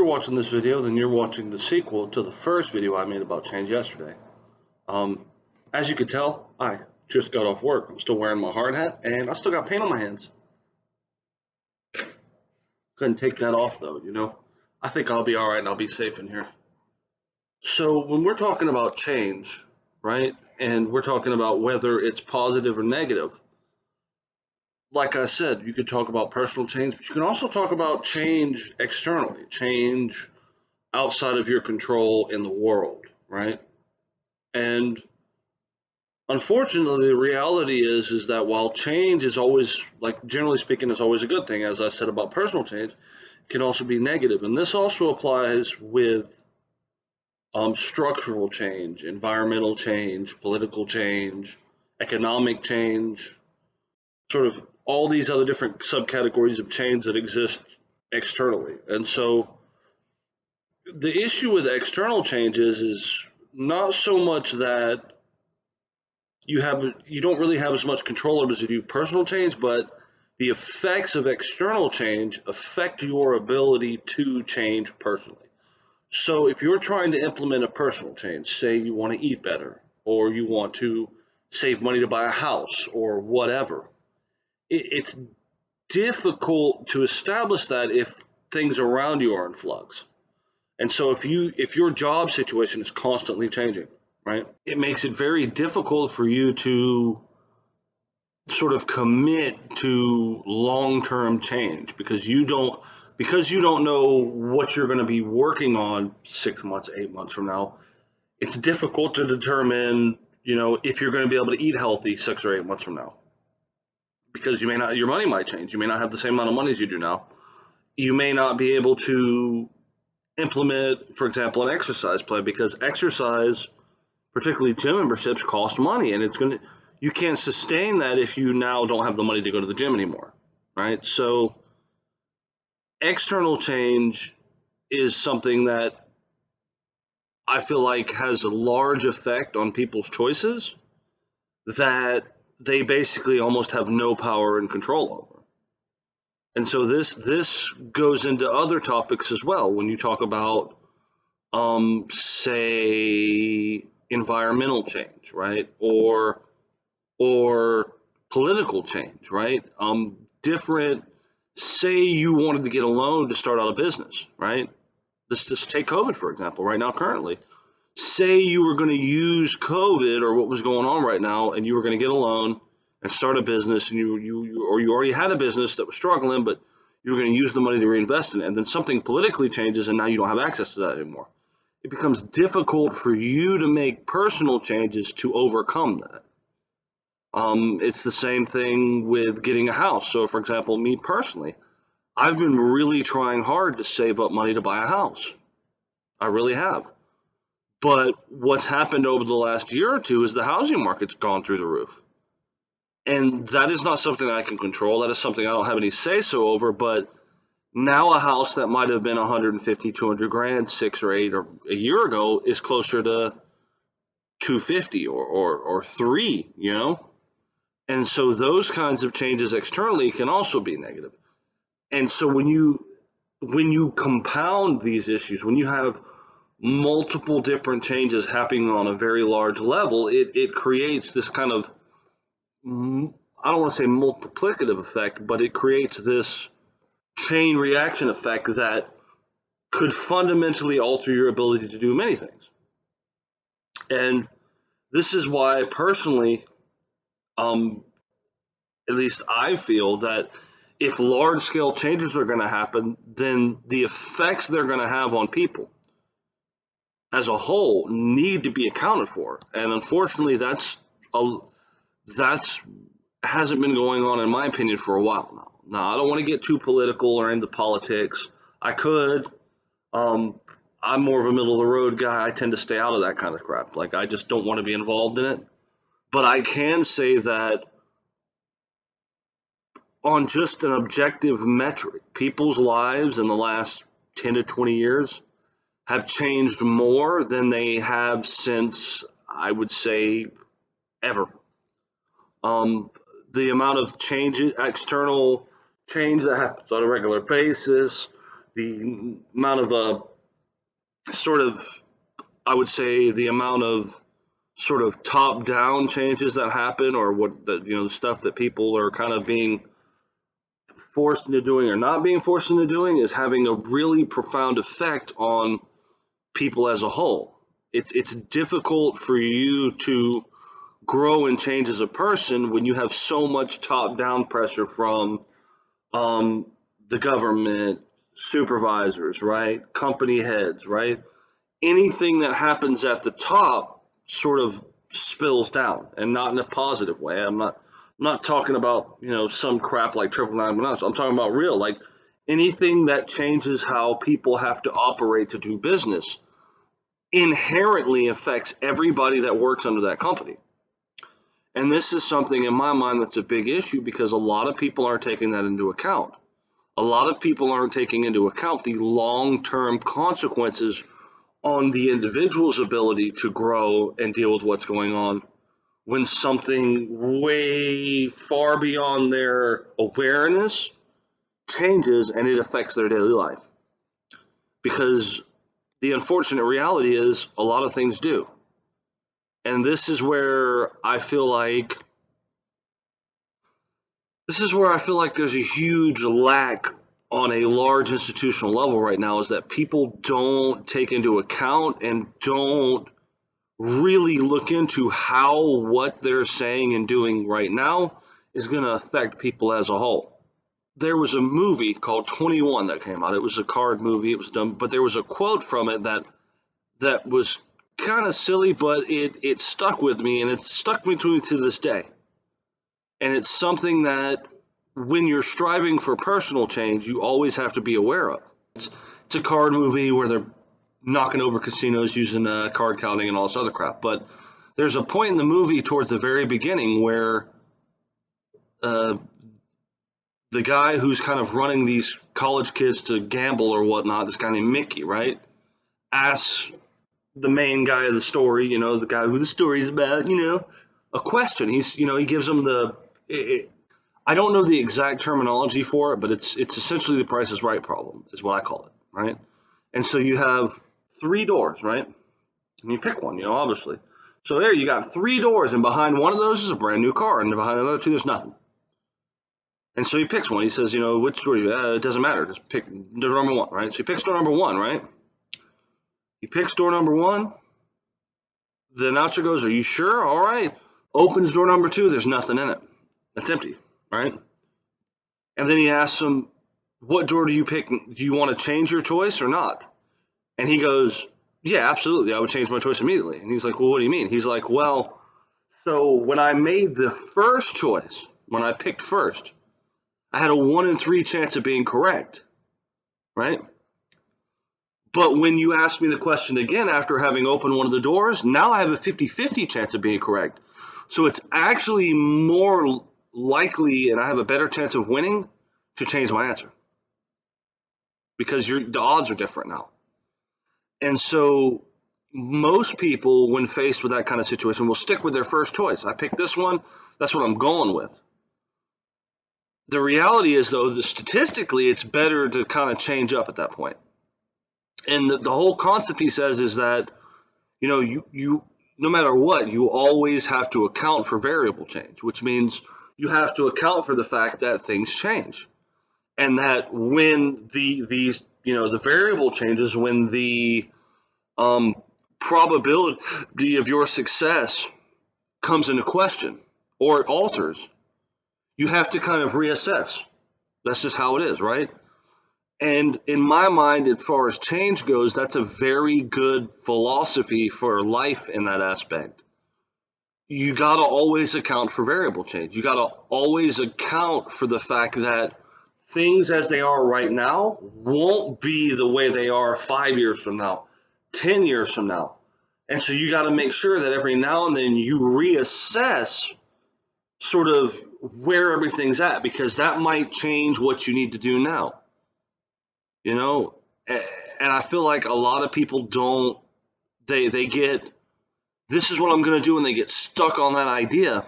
watching this video, then you're watching the sequel to the first video I made about change yesterday. As you can tell, I just got off work. I'm still wearing my hard hat, and I still got paint on my hands. Couldn't take that off, though, you know? I think I'll be all right and I'll be safe in here. So when we're talking about change, right, and we're talking about whether it's positive or negative, like I said, you could talk about personal change, but you can also talk about change externally, change outside of your control in the world, right? And unfortunately, the reality is that while change is always, like generally speaking, is always a good thing, as I said about personal change, it can also be negative. And this also applies with structural change, environmental change, political change, economic change, sort of all these other different subcategories of change that exist externally. And so the issue with external changes is not so much that you don't really have as much control over as you do personal change, but the effects of external change affect your ability to change personally. So if you're trying to implement a personal change, say you want to eat better, or you want to save money to buy a house, or whatever, it's difficult to establish that if things around you are in flux. And so if your job situation is constantly changing, right, it makes it very difficult for you to sort of commit to long-term change because you don't know what you're going to be working on 6 months, 8 months from now. It's difficult to determine, if you're going to be able to eat healthy 6 or 8 months from now. Because your money might change. You may not have the same amount of money as you do now. You may not be able to implement, for example, an exercise plan because exercise, particularly gym memberships, cost money, and you can't sustain that if you now don't have the money to go to the gym anymore, right? So external change is something that I feel like has a large effect on people's choices that they basically almost have no power and control over. And so this goes into other topics as well. When you talk about, say, environmental change, right, or political change, right? Say you wanted to get a loan to start out a business, right? Let's just take COVID for example. Right now, currently, say you were going to use COVID or what was going on right now, and you were going to get a loan and start a business, and you already had a business that was struggling, but you were going to use the money to reinvest in it, and then something politically changes, and now you don't have access to that anymore. It becomes difficult for you to make personal changes to overcome that. It's the same thing with getting a house. So, for example, me personally, I've been really trying hard to save up money to buy a house. I really have. But what's happened over the last year or two is the housing market's gone through the roof. And that is not something I can control. That is something I don't have any say-so over. But now a house that might have been 150, 200 grand 6 or 8 or a year ago is closer to 250 or 3, And so those kinds of changes externally can also be negative. And so when you compound these issues, when you have multiple different changes happening on a very large level, it creates this kind of, I don't want to say multiplicative effect, but it creates this chain reaction effect that could fundamentally alter your ability to do many things. And this is why personally, at least I feel that if large-scale changes are going to happen, then the effects they're going to have on people as a whole need to be accounted for. And unfortunately, that's hasn't been going on, in my opinion, for a while now. Now, I don't want to get too political or into politics. I could. I'm more of a middle-of-the-road guy. I tend to stay out of that kind of crap. Like, I just don't want to be involved in it. But I can say that on just an objective metric, people's lives in the last 10 to 20 years have changed more than they have since, I would say, ever. The amount of change, external change that happens on a regular basis, the amount of sort of, I would say, the amount of sort of top-down changes that happen, or what the the stuff that people are kind of being forced into doing or not being forced into doing, is having a really profound effect on people as a whole. It's difficult for you to grow and change as a person when you have so much top-down pressure from the government, supervisors, right? Company heads, right? Anything that happens at the top sort of spills down, and not in a positive way. I'm not talking about some crap like 999. I'm talking about real, like anything that changes how people have to operate to do business inherently affects everybody that works under that company. And this is something in my mind that's a big issue, because a lot of people aren't taking that into account. A lot of people aren't taking into account the long-term consequences on the individual's ability to grow and deal with what's going on when something way far beyond their awareness changes and it affects their daily life. Because the unfortunate reality is a lot of things do. And this is where I feel like there's a huge lack on a large institutional level right now, is that people don't take into account and don't really look into how what they're saying and doing right now is going to affect people as a whole. There was a movie called 21 that came out. It was a card movie. It was dumb, but there was a quote from it that was kind of silly, but it stuck with me, and it stuck with me to this day. And it's something that when you're striving for personal change, you always have to be aware of. It's a card movie where they're knocking over casinos using card counting and all this other crap. But there's a point in the movie towards the very beginning where the guy who's kind of running these college kids to gamble or whatnot, this guy named Mickey, right, asks the main guy of the story, the guy who the story's about, a question. He gives him I don't know the exact terminology for it, but it's essentially the Price is Right problem, is what I call it, right? And so you have 3 doors, right? And you pick one, obviously. So there you got 3 doors, and behind one of those is a brand new car, and behind the other 2 there's nothing. And so he picks one. He says, which door? It doesn't matter. Just pick door number 1, right? So he picks door number 1, right? He picks door number 1. The announcer goes, "Are you sure?" "All right." Opens door number 2. There's nothing in it. It's empty, right? And then he asks him, "What door do you pick? Do you want to change your choice or not?" And he goes, "Yeah, absolutely. I would change my choice immediately." And he's like, "Well, what do you mean?" He's like, "Well, so when I made the first choice, when I picked first, I had a 1 in 3 chance of being correct, right? But when you ask me the question again after having opened one of the doors, now I have a 50-50 chance of being correct. So it's actually more likely, and I have a better chance of winning, to change my answer. Because the odds are different now." And so most people, when faced with that kind of situation, will stick with their first choice. I picked this one. That's what I'm going with. The reality is, though, that statistically, it's better to kind of change up at that point. And the whole concept, he says, is that, you no matter what, you always have to account for variable change, which means you have to account for the fact that things change. And that when the variable changes, when the probability of your success comes into question or alters, you have to kind of reassess. That's just how it is, right? And in my mind, as far as change goes, that's a very good philosophy for life in that aspect. You got to always account for variable change. You got to always account for the fact that things as they are right now won't be the way they are 5 years from now, 10 years from now. And so you got to make sure that every now and then you reassess sort of where everything's at, because that might change what you need to do now. And I feel like a lot of people don't, they get, this is what I'm going to do, and they get stuck on that idea,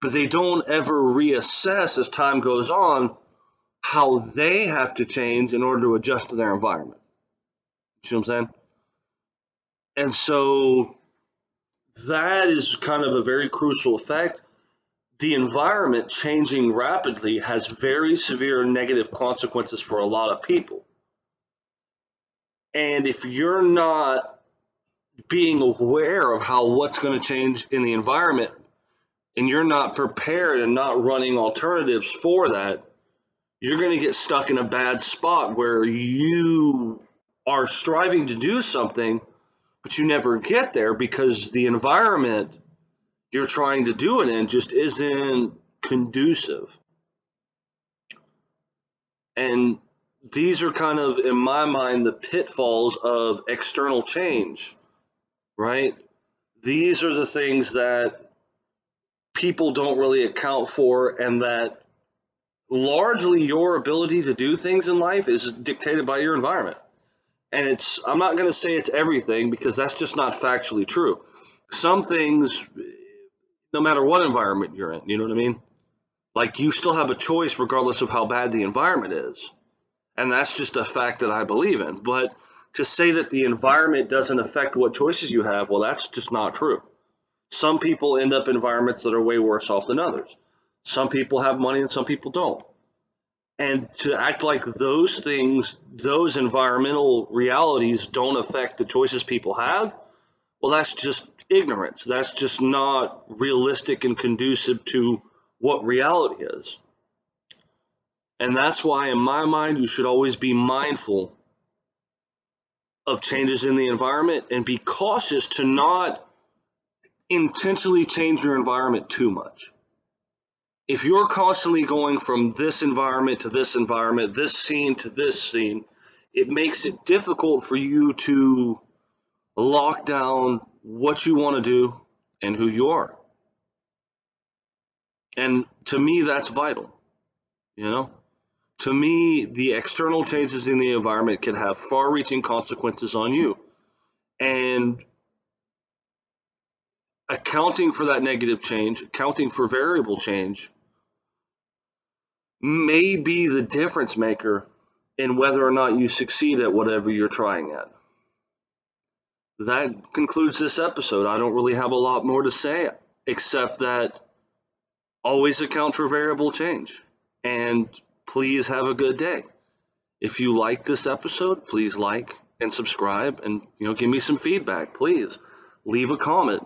but they don't ever reassess as time goes on how they have to change in order to adjust to their environment. You see what I'm saying? And so that is kind of a very crucial effect. The environment changing rapidly has very severe negative consequences for a lot of people. And if you're not being aware of how what's going to change in the environment and you're not prepared and not running alternatives for that, you're going to get stuck in a bad spot where you are striving to do something, but you never get there because the environment you're trying to do it in just isn't conducive. And these are kind of, in my mind, the pitfalls of external change, right? These are the things that people don't really account for, and that largely your ability to do things in life is dictated by your environment. And I'm not going to say it's everything because that's just not factually true. Some things, no matter what environment you're in, you know what I mean? Like you still have a choice regardless of how bad the environment is. And that's just a fact that I believe in. But to say that the environment doesn't affect what choices you have, well, that's just not true. Some people end up in environments that are way worse off than others. Some people have money and some people don't. And to act like those things, those environmental realities don't affect the choices people have, well, that's just ignorance. That's just not realistic and conducive to what reality is. And that's why, in my mind, you should always be mindful of changes in the environment and be cautious to not intentionally change your environment too much. If you're constantly going from this environment to this environment, this scene to this scene, it makes it difficult for you to lock down what you want to do and who you are. And to me, that's vital. You know, to me, the external changes in the environment can have far reaching consequences on you. And accounting for that negative change, accounting for variable change, may be the difference maker in whether or not you succeed at whatever you're trying at. That concludes this episode. I don't really have a lot more to say except that always account for variable change and please have a good day. If you like this episode, please like and subscribe and give me some feedback. Please leave a comment,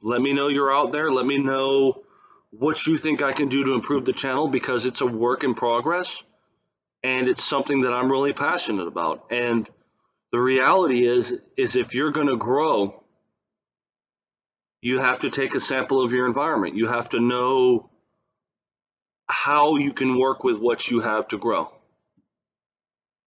let me know you're out there. Let me know what you think I can do to improve the channel because it's a work in progress and it's something that I'm really passionate about. And the reality is if you're going to grow, you have to take a sample of your environment. You have to know how you can work with what you have to grow.